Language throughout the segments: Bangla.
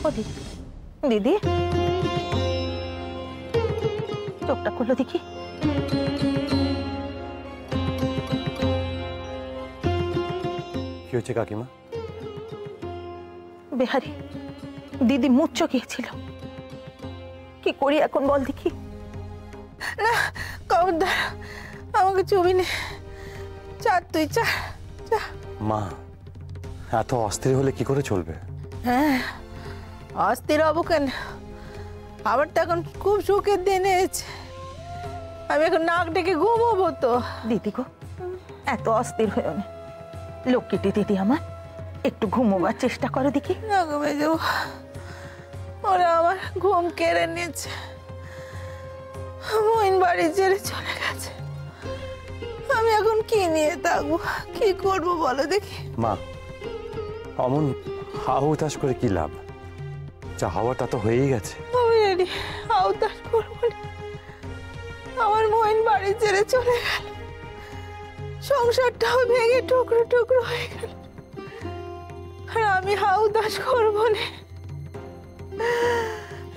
ও দিদি, দিদি চোখটা খুলো দেখি। কি হচ্ছে কাকিমা? বেহারি, দিদি মুচ্ছ গিয়েছিল, কি করি এখন বল দেখি। না খবরদার, আমাকে চুবি নে, চার তুই চা। মা, এত অস্থির হলে কি করে চলবে? হ্যাঁ, অস্থির হবো কেন? আবার তো এখন খুব সুখের দিন এসেছে, আমি এখন নাক ডেকে ঘুমোবো তো। দিদি গো, এত অস্থির হয়েও না, লক্ষ্মীটি দিদি আমার, একটু ঘুমোবার চেষ্টা করো দেখি। না ঘুমে যাবো, ওরা আমার ঘুম কেড়ে নিয়েছে, মইন বাড়ি ছেড়ে চলে গেছে, আমি এখন কি নিয়ে থাকবো, কি করবো বলো দেখি। মা, অমন হাহু তাস করে কি লাভ? যা হওয়ার তা তো হয়েই গেছে। আমি জানি আওতাস করবো না, আমার মইন বাড়ি ছেড়ে চলে গেল, সংসারটাও ভেঙে টুকরো টুকরো হয়ে গেল, আর আমি হাউদাস করবো না।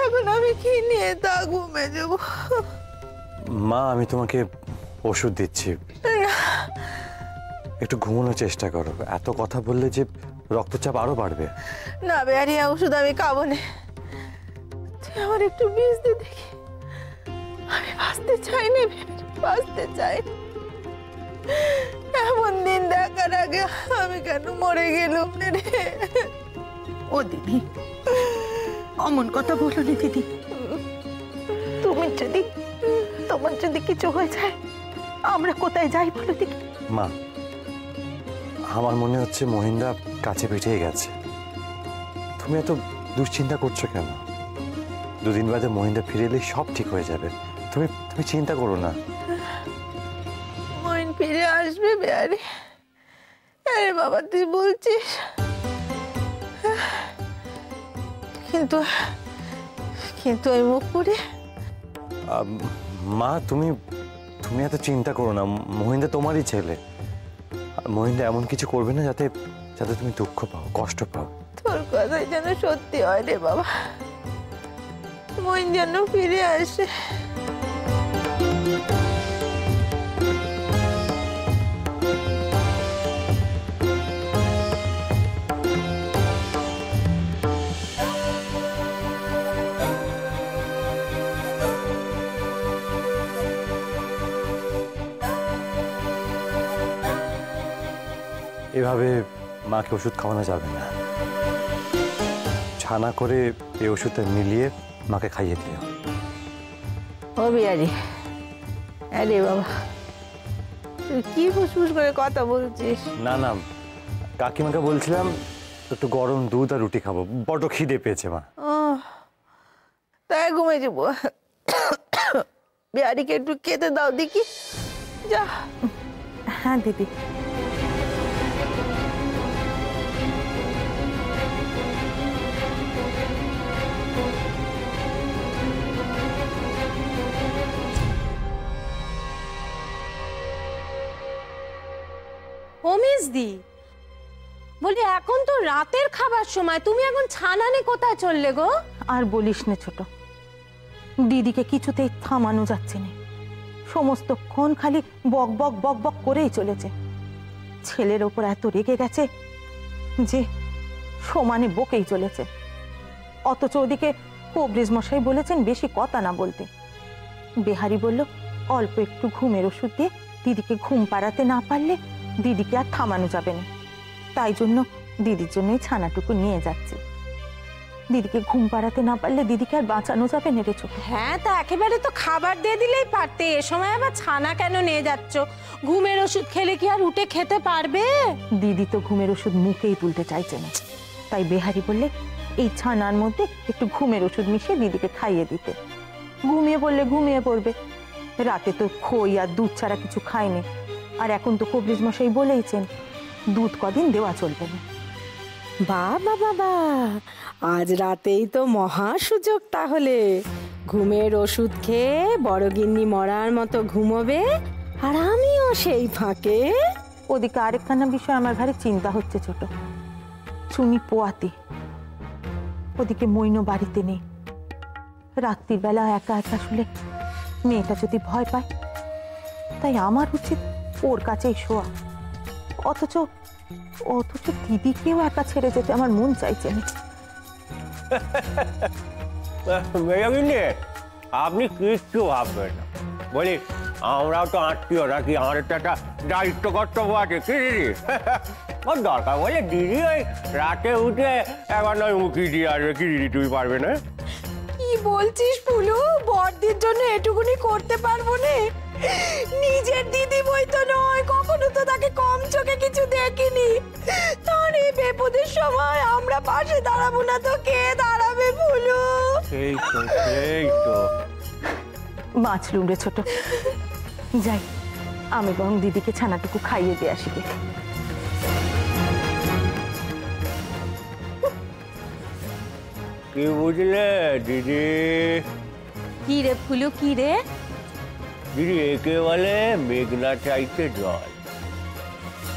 এখন আমি কি নিয়ে তা ঘুমে যাবো? মা, আমি তোমাকে ওষুধ দিচ্ছি, একটু ঘুমানোর চেষ্টা করো। এত কথা বললে যে রক্তচাপ আরো বাড়বে। না বেয়ারি, ওষুধ আমি খাবো না, তুই আমার একটু বিষ দে দেখি, আমি বাঁচতে চাই না, বাঁচতে চাই না। এমন দিন দেখার আগে আমি কেন মরে গেলুম রে? ও দিদি, অমন কথা বলো না দিদি, তোমার যদি কিছু হয়ে যায় আমরা কোথায় যাই বলো দেখি। মা, আমার মনে হচ্ছে মহিন্দা কাছে পিঠেই গেছে। তুমি এত দুশ্চিন্তা করছো কেন? দুদিন বাদে মহিন্দা ফিরে এলে সব ঠিক হয়ে যাবে, তুমি চিন্তা করো না। মইন ফিরে আসবে বেয়ারি? আরে বাবা তুই বলছিস, কিন্তু কিন্তু ওই মুখ পুড়ে। মা, তুমি এত চিন্তা করো না, মহিন্দা তোমারই ছেলে, আর মহিন্দা এমন কিছু করবে না যাতে তুমি দুঃখ পাও, কষ্ট পাও। তোর কথাই যেন সত্যি হয় রে বাবা, মইন যেন ফিরে আসে। এভাবে মাকে ওষুধ খাওয়ানো যাবে না, ছানা করে এই ওষুধটা মিলিয়ে মাকে খাইয়ে দিও। ও বিয়ারি, আরে বাবা তুই কি ফুসফুস করে কথা বলছিস? না না, কাকিমাকে বলছিলাম একটু গরম দুধ আর রুটি খাবো, বড্ড খিদে পেয়েছে মা। তাই ঘুমে যাবো, বিয়ারিকে একটু খেতে দাও দেখি, যা। হ্যাঁ দিদি। দি বলি, এখন তো রাতের খাবার সময়, তুমি এখন ছানানে কোথায় চললে গো? আর বলিস না ছোট, দিদিকে কিছুতেই থামানো যাচ্ছে না, সমস্তক্ষণ খালি বক বক বক বক করেই চলেছে। ছেলের ওপর এত রেগে গেছে যে সমানে বকেই চলেছে, অথচ ওদিকে কবরেজ মশাই বলেছেন বেশি কথা না বলতে। বেহারি বলল অল্প একটু ঘুমের ওষুধ দিয়ে দিদিকে ঘুম পাড়াতে না পারলে দিদিকে আর থামানো যাবে না, তাই জন্য দিদির জন্যই ছানাটুকু নিয়ে যাচ্ছি। দিদিকে ঘুম পাড়াতে না পারলে দিদিকে আর বাঁচানো যাবে না রে ছোট। হ্যাঁ, তা একেবারে তো খাবার দিয়ে দিলেই পারতে, এ সময় আবার ছানা কেন নিয়ে যাচ্ছ? ঘুমের ওষুধ খেলে কি আর উঠে খেতে পারবে? দিদি তো ঘুমের ওষুধ মুখেই তুলতে চাইছে না, তাই বেহারি বললে এই ছানার মধ্যে একটু ঘুমের ওষুধ মিশিয়ে দিদিকে খাইয়ে দিতে, ঘুমিয়ে পড়লে ঘুমিয়ে পড়বে। রাতে তো খই আর দুধ ছাড়া কিছু খায়নি, আর এখন তো কবরেজ মশাই বলেইছেন দুধ কদিন দেওয়া চলবে না। বাবা বাবা, আজ রাতেই তো মহা সুযোগ, তাহলে ঘুমের ওষুধ খেয়ে বড় গিন্নি মরার মতো ঘুমোবে, আর আমিও সেই ফাঁকে। ওদিকে আরেকখানা বিষয় আমার ভারী চিন্তা হচ্ছে ছোট, চুনি পোয়াতি, ওদিকে মইনও বাড়িতে নেই। রাত্রির বেলা একা একা শুলে মেয়েটা যদি ভয় পায়, তাই আমার উচিত ওর কাছেই শোয়া। অথচ অথচ দিদিকেও একা ছেড়ে যেতে আমার মন চাইছে না। আপনি কিচ্ছু ভাববেন না, বলি আমরাও তো আত্মীয় নাকি, আমাদের তো একটা দায়িত্ব কর্তব্য আছে কি দিদি? ওর দরকার বলে দিদি ওই রাতে উঠে একবার নয় মুখি দিয়ে আসবে, কি দিদি তুমি পারবে না? কি বলছিস ফুলু? বড়দির জন্য এটুকুনি করতে পারবো না? নিজের দিদি বই তো নয়, কখনো তো তাকে কম চোখে কিছু দেখিনি। তার এই বিপদের সময় আমরা পাশে দাঁড়াবো না তো কে দাঁড়াবে ফুলু? সেই তো সেই তো। বাঁচলুম রে ছোট। যাই, আমি বরং দিদিকে ছানাটুকু খাইয়ে দিয়ে আসি গে। কি বুঝলে দিদি? কি রে ফুলু, কি রে? দিদি একে বলে মেঘনা চাইতে জল।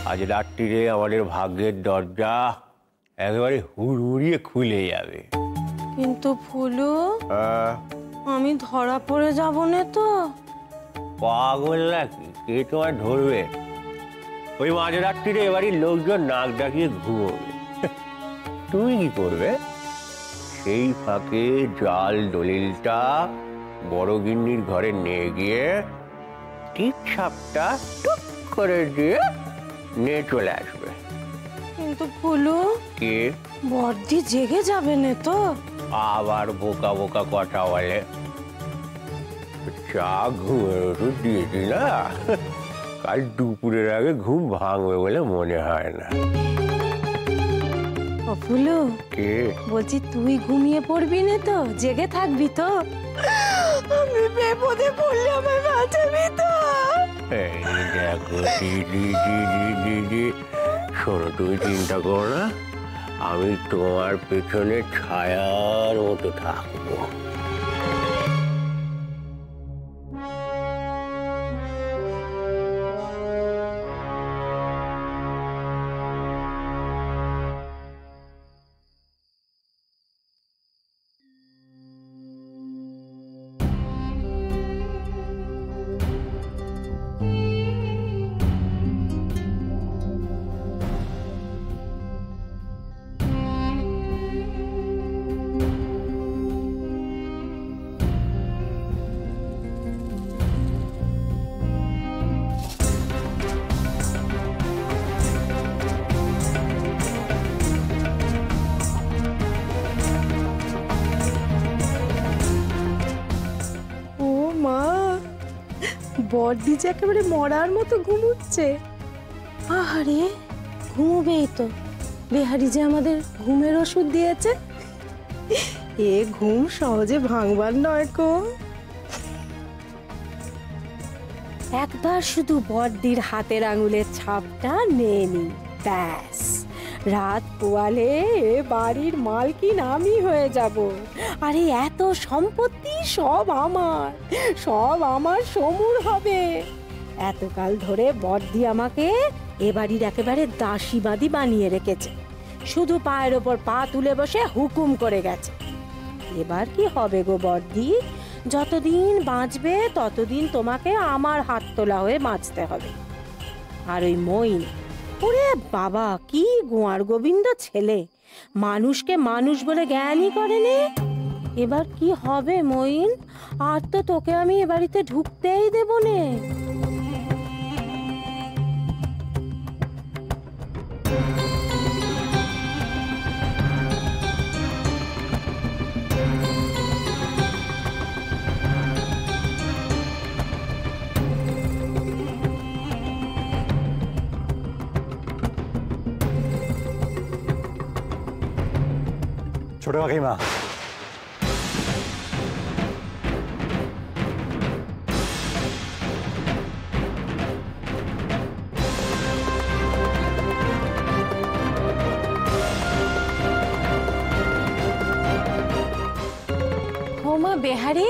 আজ রাত্রিরে আমাদের ভাগ্যের দরজা একেবারে হুড়হুড়িয়ে খুলে যাবে। কিন্তু ফুলু, হ্যাঁ, আমি ধরা পড়ে যাব না তো? পাগল নাকি? কে তোমায় ধরবে? ওই মাঝরাত্রিরে এবারই লোকজন নাক ডাকিয়ে ঘুমোবে। তুমি কি করবে? সেই ফাঁকে জাল দলিলটা বড় গিন্নির ঘরে নিয়ে গিয়ে টিপ ছাপটা টুক করে দিয়ে নিয়ে চলে আসবে। কিন্তু ফুলু, কে বড়দি জেগে যাবে না তো? আবার বোকা বোকা কথা বলে? চা ঘুমের ওষুধ দিয়েছি না, কাল দুপুরের আগে ঘুম ভাঙবে বলে মনে হয় না। ও ফুলু, কে? বলছি তুই ঘুমিয়ে পড়বি না তো? জেগে থাকবি তো? আমি বিপদে পড়লে আমায় বাঁচাবি তো? এই দেখো দিদি দিদি দিদি, শোনো তুমি চিন্তা করো না, আমি তোমার পেছনে ছায়ার মতো থাকবো। বড়দি যে একেবারে মরার মতো ঘুমুচ্ছে। আরে ঘুমবেই তো, বিহারি যে আমাদের ঘুমের ওষুধ দিয়েছে। এ ঘুম সহজে ভাঙবার নয় কো। একবার শুধু বড়দির হাতের আঙুলের ছাপটা নিয়ে নি, ব্যাস রাত পোয়ালে এ বাড়ির মালকিন আমি হয়ে যাব। আরে এত সম্পত্তি সব আমার সমুর হবে। এতকাল ধরে বড়দি আমাকে এ বাড়ির একেবারে দাসীবাদী বানিয়ে রেখেছে, শুধু পায়ের ওপর পা তুলে বসে হুকুম করে গেছে। এবার কি হবে গো বড়দি? যতদিন বাঁচবে ততদিন তোমাকে আমার হাত তোলা হয়ে বাঁচতে হবে। আর ওই মইন, ওরে বাবা কি গোয়ার গোবিন্দ ছেলে, মানুষকে মানুষ বলে জ্ঞানই করে নে। এবার কি হবে মইন? আর তো তোকে আমি এ বাড়িতে ঢুকতেই দেব নে। ছোট কাকিমা, হোমা বেহারি,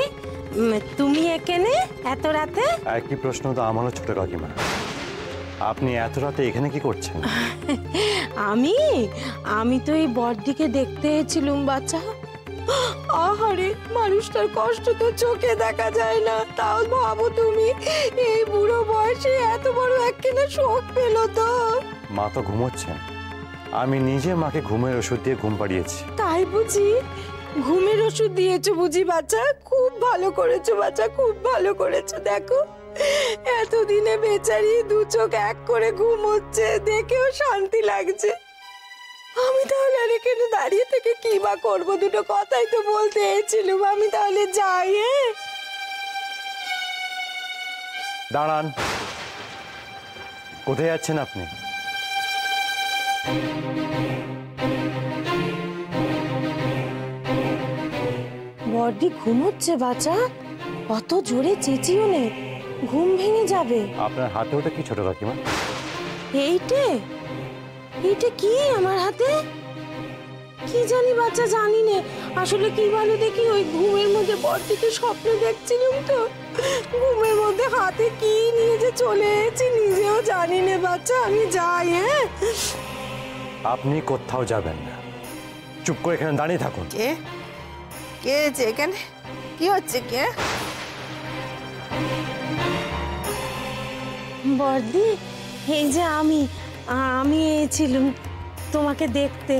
তুমি এখানে এত রাতে? একই প্রশ্ন তো আমারও ছোট কাকিমা। আপনি এত রাতে এখানে কি করছেন? আমি আমি তো এই বড়দিকে দেখতে এসেছিলুম বাচ্চা। আহারে, মানুষটার কষ্ট তো চোখে দেখা যায় না, তাও ভাবো তুমি এই বুড়ো বয়সে এত বড় একখানা শোক পেল তো। মা তো ঘুমোচ্ছেন, আমি নিজে মাকে ঘুমের ওষুধ দিয়ে ঘুম পাড়িয়েছি। তাই বুঝি? ঘুমের ওষুধ দিয়েছো বুঝি বাচ্চা? খুব ভালো করেছো বাচ্চা, খুব ভালো করেছো। দেখো এতদিনে বেচারি দু চোখ এক করে ঘুম হচ্ছে, দেখেও শান্তি লাগছে। আমি তাহলে আর এখানে দাঁড়িয়ে থেকে কি বা করবো? দুটো কথাই তো বলতে এসেছিলুম। আমি তাহলে যাই। দাঁড়ান, কোথায় যাচ্ছেন আপনি? বড়দি ঘুমোচ্ছে বাচ্চা, অত জোরে চেঁচিও নে, ঘুম ভেঙে যাবে। আপনার হাতে ওটা কি ছোট কাকিমা? এইটে এইটা কি আমার হাতে? কি জানি বাচ্চা, জানি নে। আসলে কি বলো দেখি, ওই ঘুমের মধ্যে বড়দিকে স্বপ্ন দেখছিলাম তো, ঘুমের মধ্যে হাতে কি নিয়ে যে চলে এসেছি নিজেও জানি না বাচ্চা। আমি যাই। আপনি কোথাও যাবেন না, চুপ করে এখানে দাঁড়িয়ে থাকুন। কে কে যে এখানে কি হচ্ছে? কে? বড়দি, এই যে আমি এসেছিলাম তোমাকে দেখতে।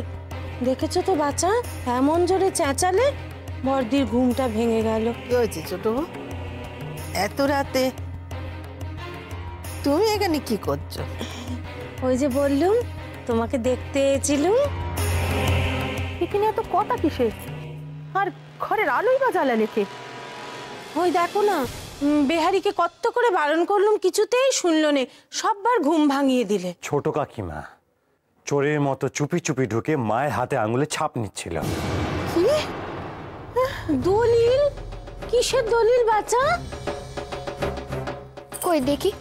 দেখেছো তো বাচ্চা, এমন জোরে চেঁচালে বড়দির ঘুমটা ভেঙে গেল। কি হয়েছে ছোট বউ? এত রাতে তুমি এখানে কি করছো? ওই যে বললুম তোমাকে দেখতে এসেছিলাম। এখানে এত কথা কিসের? আর ঘরের আলোই বা জ্বালালে কে? ওই দেখো না, বেহারিকে কত করে বারণ করলুম, কিছুতেই শুনলো নে, সববার ঘুম ভাঙিয়ে দিলে। ছোট কাকিমা চোরের মতো চুপি চুপি ঢুকে মায়ের হাতে আঙুলে ছাপ নিচ্ছিল। কি দলিল? কিসের দলিল বাচ্চা? কই দেখি।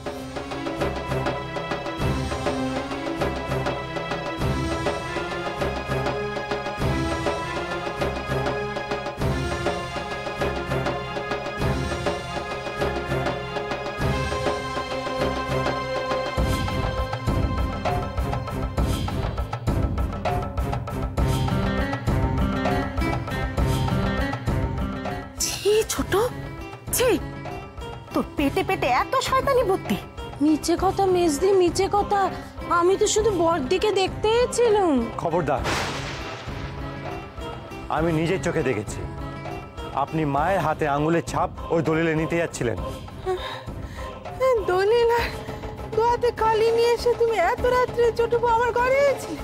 ছোট, ছি, তোর পেটে পেটে এত শয়তানি বুদ্ধি? মিছে কথা মেজদি, মিছে কথা। আমি তো শুধু বড়দিকে দেখতে এসেছিলাম। খবরদার, আমি নিজের চোখে দেখেছি আপনি মায়ের হাতে আঙুলের ছাপ ওই দলিলে নিতে যাচ্ছিলেন। দলিল আর দু হাতে কালি নিয়ে এসে তুমি এত রাত্রে ছোট বউ আমার ঘরে এসেছিলে?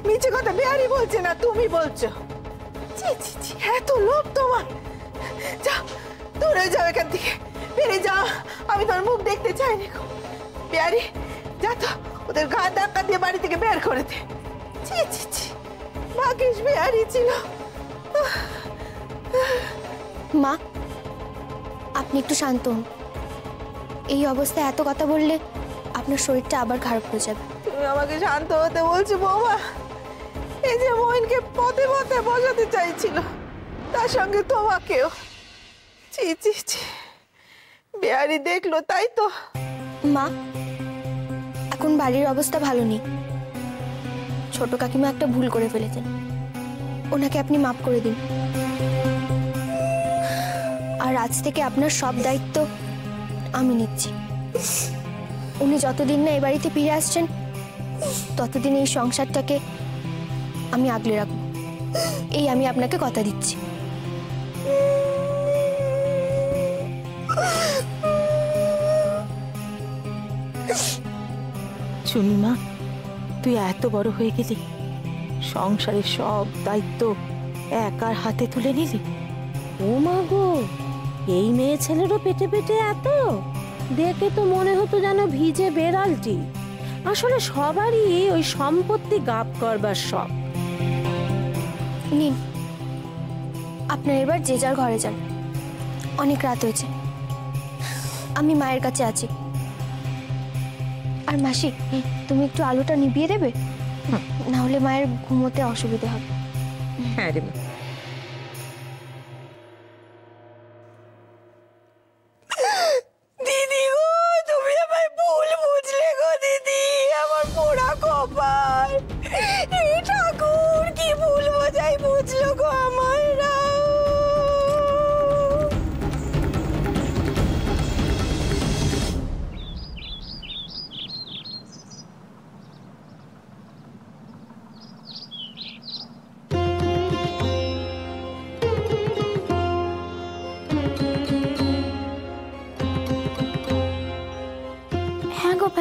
মিছে কথা বেহারি বলছে না, তুমি বলছো। ছি ছি ছি, এত লোভ তোমার! যাও, দূরে যাও এখান থেকে, বেরিয়ে যাও। আমি তোর মুখ দেখতে চাইনি। বেহারি, যা তো ওদের গা ধাক্কা দিয়ে বাড়ি থেকে বের করে দে। ছি ছি ছি, ভাগ্যিস বেহারি ছিল। মা, আপনি একটু শান্ত হন। এই অবস্থায় এত কথা বললে আপনার শরীরটা আবার খারাপ হয়ে যাবে। তুমি আমাকে শান্ত হতে বলছো বৌমা? এই যে মহিনকে পথে পথে বসাতে চাইছিল, তার সঙ্গে তোমাকেও। ছি ছি ছি, বেহারি দেখলো তাই তো। মা, এখন বাড়ির অবস্থা ভালো নেই। ছোট কাকিমা একটা ভুল করে ফেলেছেন, ওনাকে আপনি মাফ করে দিন। আর আজ থেকে আপনার সব দায়িত্ব আমি নিচ্ছি। উনি যতদিন না এই বাড়িতে ফিরে আসছেন, ততদিন এই সংসারটাকে আমি আগলে রাখবো, এই আমি আপনাকে কথা দিচ্ছি। চুনিমা, তুই এত বড় হয়ে গেলি, সংসারের সব দায়িত্ব একার হাতে তুলে নিলি। ও মা গো, এই মেয়ে ছেলেরও পেটে পেটে এত! দেখে তো মনে হতো যেন ভিজে বেড়ালটি। আসলে সবারই ওই সম্পত্তি গাপ করবার শখ। নিন, আপনার এবার যে যার ঘরে যান। অনেক রাত হয়েছে, আমি মায়ের কাছে আছি। আর মাসি, তুমি একটু আলোটা নিভিয়ে দেবে, না হলে মায়ের ঘুমোতে অসুবিধা হবে। হ্যাঁ রে মা। দিদি গো, তুমি আমায় ভুল বুঝলে।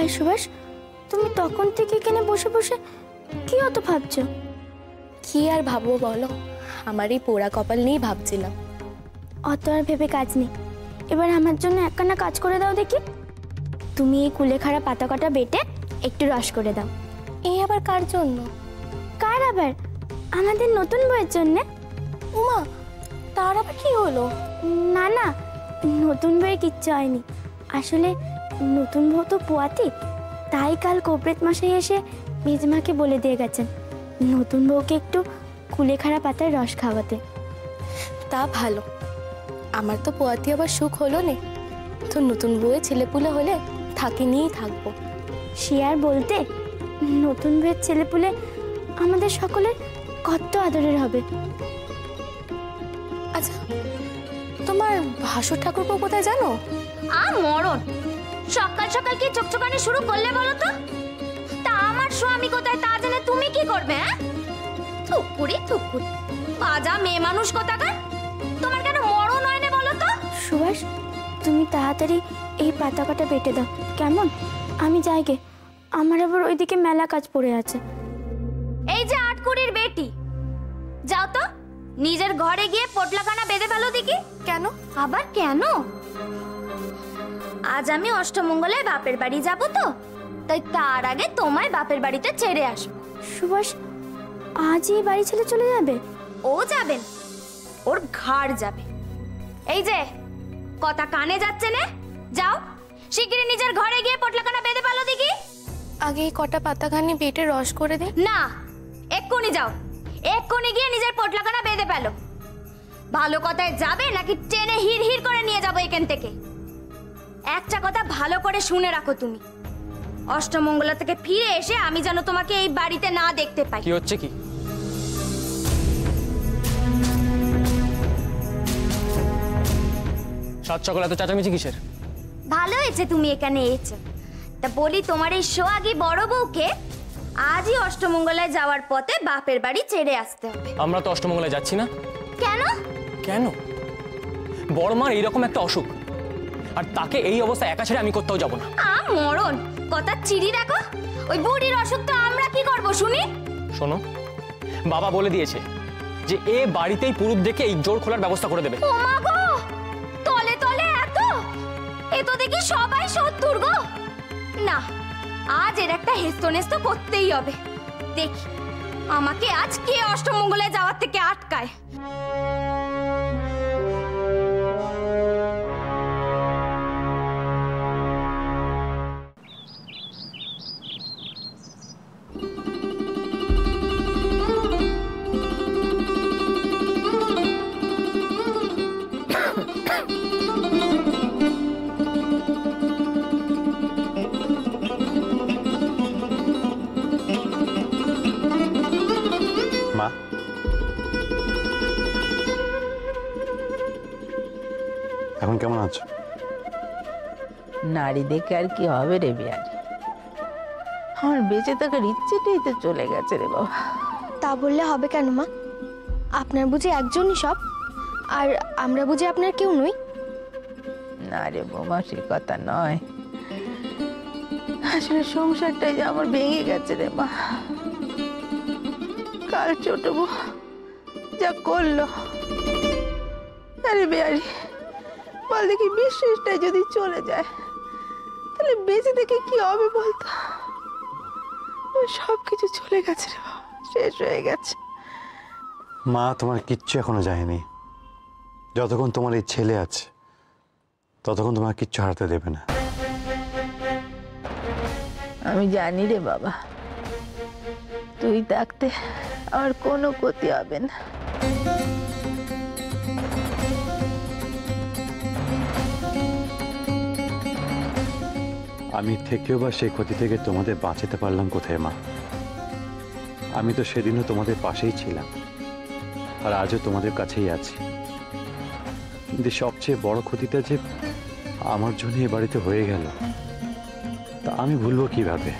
এই সুভাষ, তুমি তখন থেকে এখানে বসে বসে কি অত ভাবছো? কি আর ভাববো বলো, আমার এই পোড়া কপাল নিয়েই ভাবছিলাম। অত আর ভেবে কাজ নেই, এবার আমার জন্য একখানা কাজ করে দাও দেখি। তুমি এই কুলেখাড়া পাতা কটা বেটে একটু রস করে দাও। এই আবার কার জন্য? কার আবার? আমাদের নতুন বইয়ের জন্যে। উমা, তার আবার কি হলো? না না, নতুন বইয়ে কিচ্ছু হয়নি। আসলে নতুন বউ তো পোয়াতি, তাই কাল কোপরেত মশাই এসে মেজমাকে বলে দিয়ে গেছেন নতুন বউকে একটু কুলেখাড়া পাতার রস খাওয়াতে। তা ভালো, আমার তো পোয়াতি আবার সুখ হলো নে। তো নতুন বউয়ে ছেলেপুলে হলে থাকে নিয়েই থাকবো। সে আর বলতে, নতুন বউয়ের ছেলেপুলে আমাদের সকলের কত আদরের হবে। আচ্ছা, তোমার ভাসুর ঠাকুরপো কোথায় জানো? মরণ, সকাল সকাল কি চকচকানি শুরু করলে বলো তো? তা আমার স্বামী কোথায় তা জেনে তুমি কি করবে? থুকুরি থুকুরি, বাজা মেয়ে মানুষ কোথাকার। তোমার কেন মরণ হয় না বলো তো? সুভাষ, তুমি তাড়াতাড়ি এই পাতা কাটা বেটে দাও কেমন? আমি যাই গে, আমার আবার ওইদিকে মেলা কাজ পড়ে আছে। এই যে আটকুড়ির বেটি, যাও তো নিজের ঘরে গিয়ে পোটলাখানা বেঁধে ফেলো দেখি। কেন? আবার কেন? আজ আমি অষ্টমঙ্গলায় বাপের বাড়ি যাব তো, তাই তার আগে তোমায় বাপের বাড়িতে ছেড়ে আসবো। সুভাষ আজই এই বাড়ি ছেড়ে চলে যাবে? ও যাবেন, ওর ঘাড় যাবে। এই যে কথা কানে যাচ্ছে না, যাও শিগগিরই নিজের ঘরে গিয়ে পোটলাখানা বেঁধে ফেলো দেখি। আগে এই কটা পাতাখানি বেটে রস করে দিই। না, এক্ষুনি যাও, এক্ষুনি গিয়ে নিজের পোটলাখানা বেঁধে ফেলো। ভালো কথায় যাবে নাকি টেনে হির হির করে নিয়ে যাবো এখান থেকে? একটা কথা ভালো করে শুনে রাখো তুমি, অষ্টমঙ্গলা থেকে ফিরে এসে আমি যেন তোমাকে এই বাড়িতে না দেখতে পাই। কি হচ্ছে কি? সাত সকাল এত চেঁচামেচি কিসের? ভালো হয়েছে তুমি এখানে এসেছো। তা বলি, তোমার এই সোহাগী বড় বউকে আজই অষ্টমঙ্গলায় যাওয়ার পথে বাপের বাড়ি ছেড়ে আসতে হবে। আমরা তো অষ্টমঙ্গলায় যাচ্ছি না। কেন? কেন? বড় মার এইরকম একটা অসুখ, আর তাকে এই অবস্থা একা ছেড়ে আমি কোথাও যাব না। মরণ, কথা চিড়ি রাখো। ওই বুড়ির অসুখ তো আমরা কি করব শুনি? শোনো, বাবা বলে দিয়েছে যে এ বাড়িতেই পুরুত দেখে এই জোর খোলার ব্যবস্থা করে দেবে। ও মা গো, তলে তলে এত, এ তো দেখি সবাই শত্রুর গো। না, আজ এর একটা হেস্তনেস্ত করতেই হবে। দেখি আমাকে আজ কে অষ্টমঙ্গলায় যাওয়ার থেকে আটকায়। মা, এখন কেমন আছো? নারী দেখে আর কি হবে রে বিয়ারি, আমার বেঁচে থাকার ইচ্ছেটাই তো চলে গেছে রে বাবা। তা বললে হবে কেন মা? আপনার বুঝি একজনই সব, আর আমরা বুঝি আপনার কেউ নই? না রে বৌমা, সে কথা নয়। আসলে সংসারটাই যে আমার ভেঙে গেছে রে মা। কাল ছোট বউ যা করলো, আরে বিয়ারি বল দেখি, বিশ্বাসটাই যদি চলে যায় তাহলে বেঁচে দেখে কি হবে বলতো? সব কিছু চলে গেছে রে বাবা, শেষ হয়ে গেছে। মা, তোমার কিচ্ছু এখনো যায়নি। যতক্ষণ তোমার এই ছেলে আছে ততক্ষণ তোমার কিচ্ছু হারাতে দেবে না। আমি জানি রে বাবা, তুই থাকতে আমার কোনো ক্ষতি হবে না। আমি থেকেও বা সেই ক্ষতি থেকে তোমাদের বাঁচাতে পারলাম কোথায় মা? আমি তো সেদিনও তোমাদের পাশেই ছিলাম, আর আজও তোমাদের কাছেই আছি। কিন্তু সবচেয়ে বড় ক্ষতিটা যে আমার জন্য এ বাড়িতে হয়ে গেল, তা আমি ভুলবো কিভাবে?